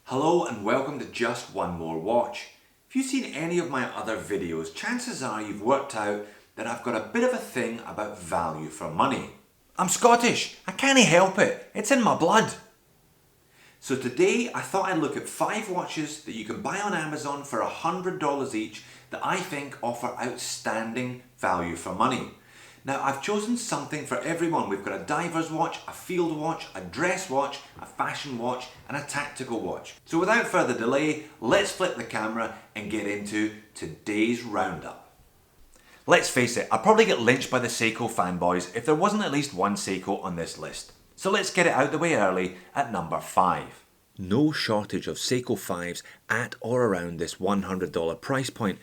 Hello and welcome to Just One More Watch. If you've seen any of my other videos, chances are you've worked out that I've got a bit of a thing about value for money. I'm Scottish, I can't help it, it's in my blood. So today I thought I'd look at 5 watches that you can buy on Amazon for $100 each that I think offer outstanding value for money. Now I've chosen something for everyone. We've got a diver's watch, a field watch, a dress watch, a fashion watch and a tactical watch. So without further delay, let's flip the camera and get into today's roundup. Let's face it, I'd probably get lynched by the Seiko fanboys if there wasn't at least one Seiko on this list. So let's get it out the way early at number 5. No shortage of Seiko 5s at or around this $100 price point.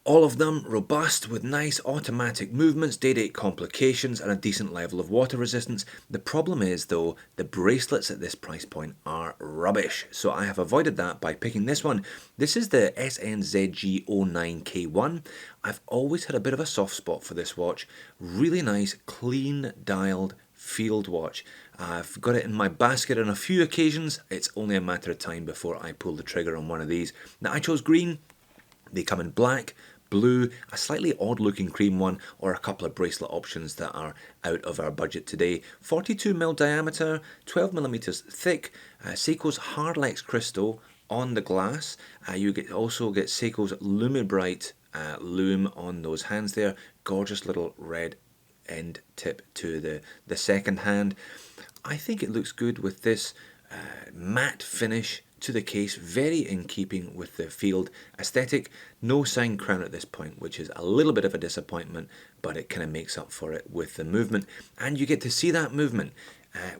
All of them robust with nice automatic movements, day-date complications and a decent level of water resistance. The problem is though, the bracelets at this price point are rubbish. So I have avoided that by picking this one. This is the SNZG09K1. I've always had a bit of a soft spot for this watch. Really nice, clean dialed field watch. I've got it in my basket on a few occasions. It's only a matter of time before I pull the trigger on one of these. Now I chose green. They come in black, blue, a slightly odd looking cream one, or a couple of bracelet options that are out of our budget today. 42mm diameter, 12mm thick, Seiko's Hardlex crystal on the glass. You also get Seiko's Lumibright lume on those hands there. Gorgeous little red end tip to the second hand. I think it looks good with this matte finish to the case, very in keeping with the field aesthetic. No signed crown at this point, which is a little bit of a disappointment, but it kind of makes up for it with the movement. And you get to see that movement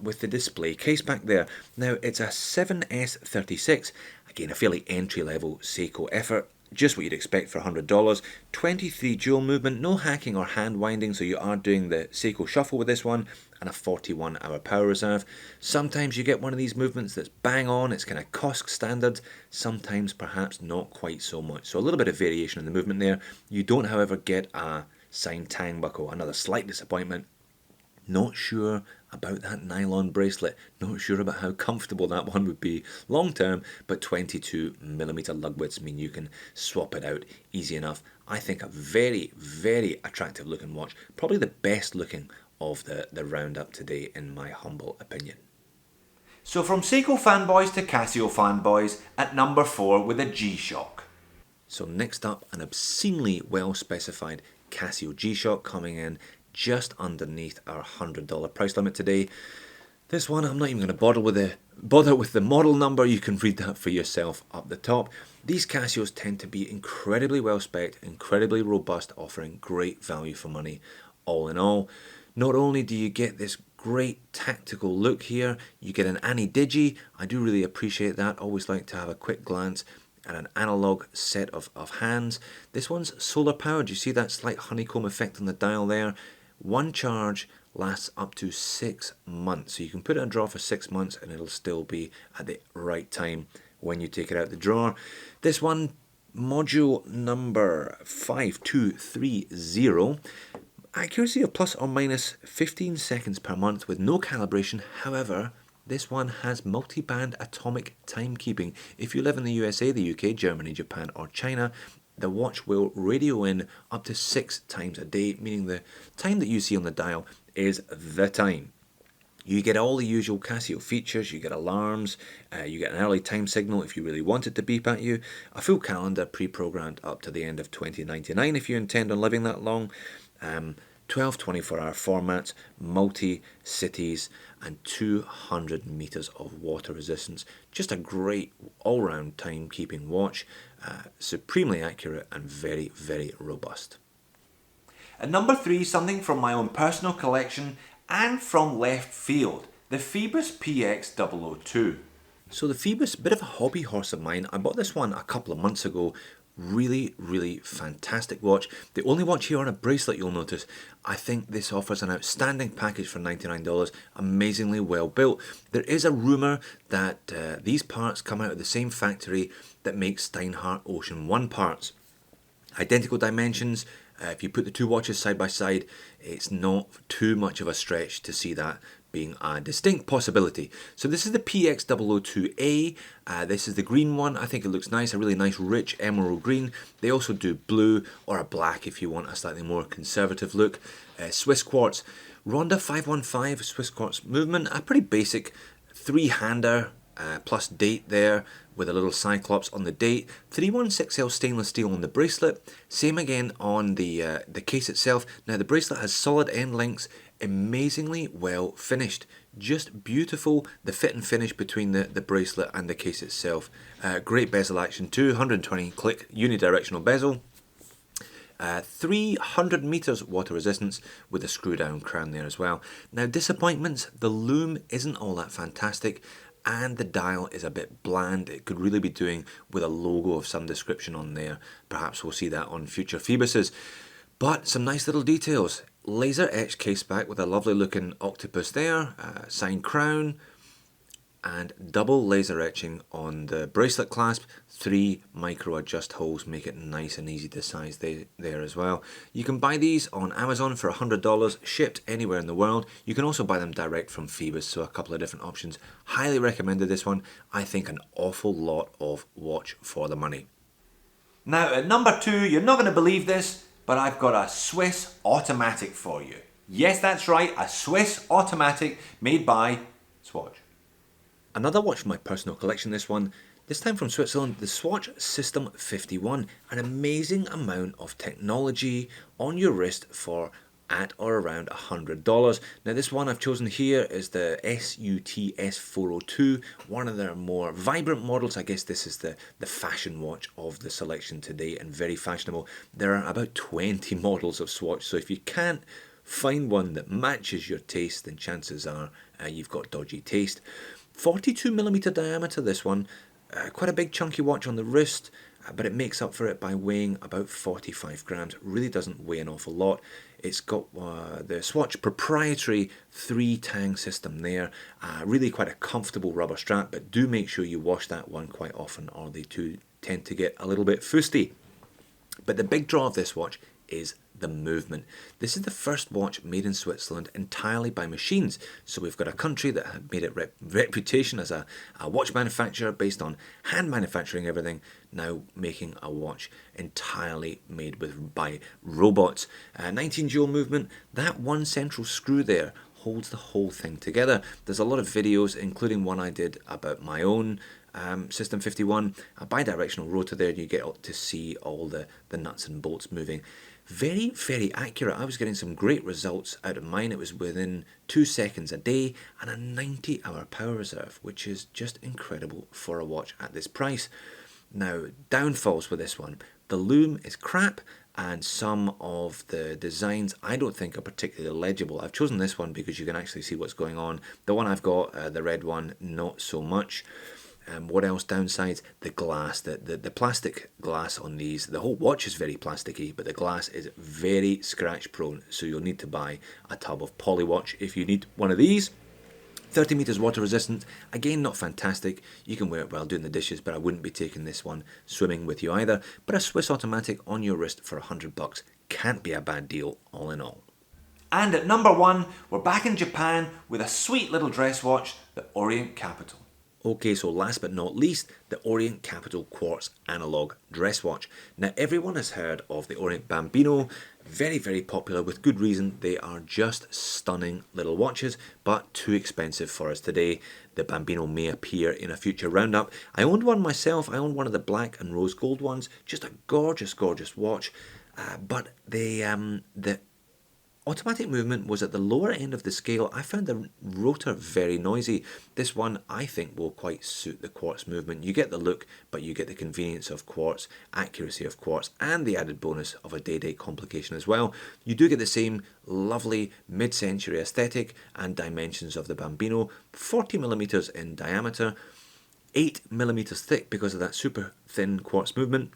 with the display case back there. Now it's a 7S36, again a fairly entry-level Seiko effort. Just what you'd expect for $100. 23 dual movement, no hacking or hand winding, so you are doing the Seiko shuffle with this one, and a 41-hour power reserve. Sometimes you get one of these movements that's bang on, it's kind of COSC standard, sometimes perhaps not quite so much. So a little bit of variation in the movement there. You don't, however, get a signed tang buckle, another slight disappointment. Not sure about that nylon bracelet, not sure about how comfortable that one would be long term, but 22mm lug widths mean you can swap it out easy enough. I think a very, very attractive looking watch, probably the best looking of the roundup today in my humble opinion. So from Seiko fanboys to Casio fanboys, at number 4 with a G-Shock. So next up, an obscenely well specified Casio G-Shock coming in just underneath our $100 price limit today. This one, I'm not even going to bother with the model number. You can read that for yourself up the top. These Casios tend to be incredibly well spec'd, incredibly robust, offering great value for money. All in all, not only do you get this great tactical look here, you get an ani-digi. I do really appreciate that. Always like to have a quick glance and an analog set of hands. This one's solar powered. You see that slight honeycomb effect on the dial there? One charge lasts up to 6 months. So you can put it in a drawer for 6 months and it'll still be at the right time when you take it out the drawer. This one, module number 5230. Accuracy of plus or minus 15 seconds per month with no calibration. However, this one has multi-band atomic timekeeping. If you live in the USA, the UK, Germany, Japan or China, the watch will radio in up to 6 times a day, meaning the time that you see on the dial is the time. You get all the usual Casio features, you get alarms, you get an early time signal if you really want it to beep at you, a full calendar pre-programmed up to the end of 2099 if you intend on living that long, 12 24-hour formats, multi-cities, and 200 meters of water resistance. Just a great all-round timekeeping watch, supremely accurate and very, very robust. At number 3, something from my own personal collection and from left field, the Phoibos PX002. So the Phoibos, a bit of a hobby horse of mine. I bought this one a couple of months ago. Really, really fantastic watch. The only watch here on a bracelet, you'll notice. I think this offers an outstanding package for $99, amazingly well built. There is a rumour that these parts come out of the same factory that makes Steinhardt Ocean 1 parts. Identical dimensions. If you put the two watches side by side, it's not too much of a stretch to see that being a distinct possibility. So this is the PX002A. This is the green one. I think it looks nice, a really nice rich emerald green. They also do blue or a black if you want a slightly more conservative look. Swiss Quartz. Ronda 515 Swiss Quartz movement, a pretty basic three-hander plus date there with a little cyclops on the date. 316L stainless steel on the bracelet. Same again on the case itself. Now the bracelet has solid end links, amazingly well finished. Just beautiful, the fit and finish between the bracelet and the case itself. Great bezel action too, 120 click unidirectional bezel. 300 meters water resistance with a screw down crown there as well. Now disappointments, the lume isn't all that fantastic and the dial is a bit bland. It could really be doing with a logo of some description on there. Perhaps we'll see that on future Phoiboses. But some nice little details. Laser etched case back with a lovely looking octopus there, signed crown, and double laser etching on the bracelet clasp. 3 micro adjust holes make it nice and easy to size there as well. You can buy these on Amazon for $100, shipped anywhere in the world. You can also buy them direct from Phoibos, so a couple of different options. Highly recommended this one. I think an awful lot of watch for the money. Now at number 2, you're not going to believe this, but I've got a Swiss automatic for you. Yes, that's right, a Swiss automatic made by Swatch. Another watch from my personal collection, this one. This time from Switzerland, the Swatch System 51. An amazing amount of technology on your wrist for at or around $100. Now this one I've chosen here is the SUTS 402, one of their more vibrant models. I guess this is the fashion watch of the selection today and very fashionable. There are about 20 models of Swatch, so if you can't find one that matches your taste, then chances are you've got dodgy taste. 42mm diameter, this one. Quite a big chunky watch on the wrist, but it makes up for it by weighing about 45 grams. Really doesn't weigh an awful lot. It's got the Swatch proprietary 3-tang system there. Really quite a comfortable rubber strap, but do make sure you wash that one quite often or they too tend to get a little bit fusty. But the big draw of this watch is the movement. This is the first watch made in Switzerland entirely by machines. So we've got a country that had made its reputation as a watch manufacturer based on hand manufacturing everything, now making a watch entirely made by robots. 19 jewel movement, that one central screw there holds the whole thing together. There's a lot of videos, including one I did about my own System 51, a bidirectional rotor there, and you get to see all the nuts and bolts moving. Very, very accurate. I was getting some great results out of mine. It was within 2 seconds a day and a 90-hour power reserve, which is just incredible for a watch at this price. Now, downfalls with this one. The lume is crap and some of the designs I don't think are particularly legible. I've chosen this one because you can actually see what's going on. The one I've got, the red one, not so much. What else downsides? The glass, the plastic glass on these. The whole watch is very plasticky, but the glass is very scratch prone, so you'll need to buy a tub of Polywatch if you need one of these. 30 meters water resistant, again not fantastic. You can wear it while doing the dishes, but I wouldn't be taking this one swimming with you either. But a Swiss automatic on your wrist for $100 can't be a bad deal all in all. And at number 1, we're back in Japan with a sweet little dress watch, the Orient Capital. Okay, so last but not least, the Orient Capital Quartz Analog Dress Watch. Now, everyone has heard of the Orient Bambino. Very, very popular with good reason. They are just stunning little watches, but too expensive for us today. The Bambino may appear in a future roundup. I owned one myself. I owned one of the black and rose gold ones. Just a gorgeous, gorgeous watch. But the automatic movement was at the lower end of the scale. I found the rotor very noisy. This one I think will quite suit the quartz movement. You get the look, but you get the convenience of quartz, accuracy of quartz, and the added bonus of a day-date complication as well. You do get the same lovely mid-century aesthetic and dimensions of the Bambino. 40mm in diameter, 8mm thick because of that super thin quartz movement.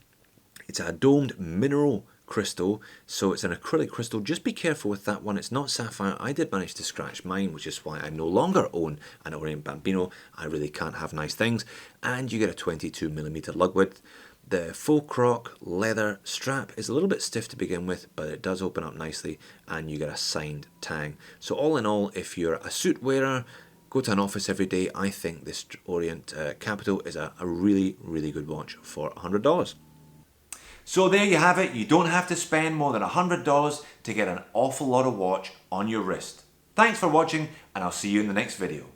It's a domed mineral crystal, so it's an acrylic crystal. Just be careful with that one. It's not sapphire. I did manage to scratch mine, which is why I no longer own an Orient Bambino. I really can't have nice things. And you get a 22mm lug width. The faux croc leather strap is a little bit stiff to begin with, but it does open up nicely and you get a signed tang. So all in all, if you're a suit wearer, go to an office every day, I think this Orient Capital is a really, really good watch for $100. So there you have it. You don't have to spend more than $100 to get an awful lot of watch on your wrist. Thanks for watching, and I'll see you in the next video.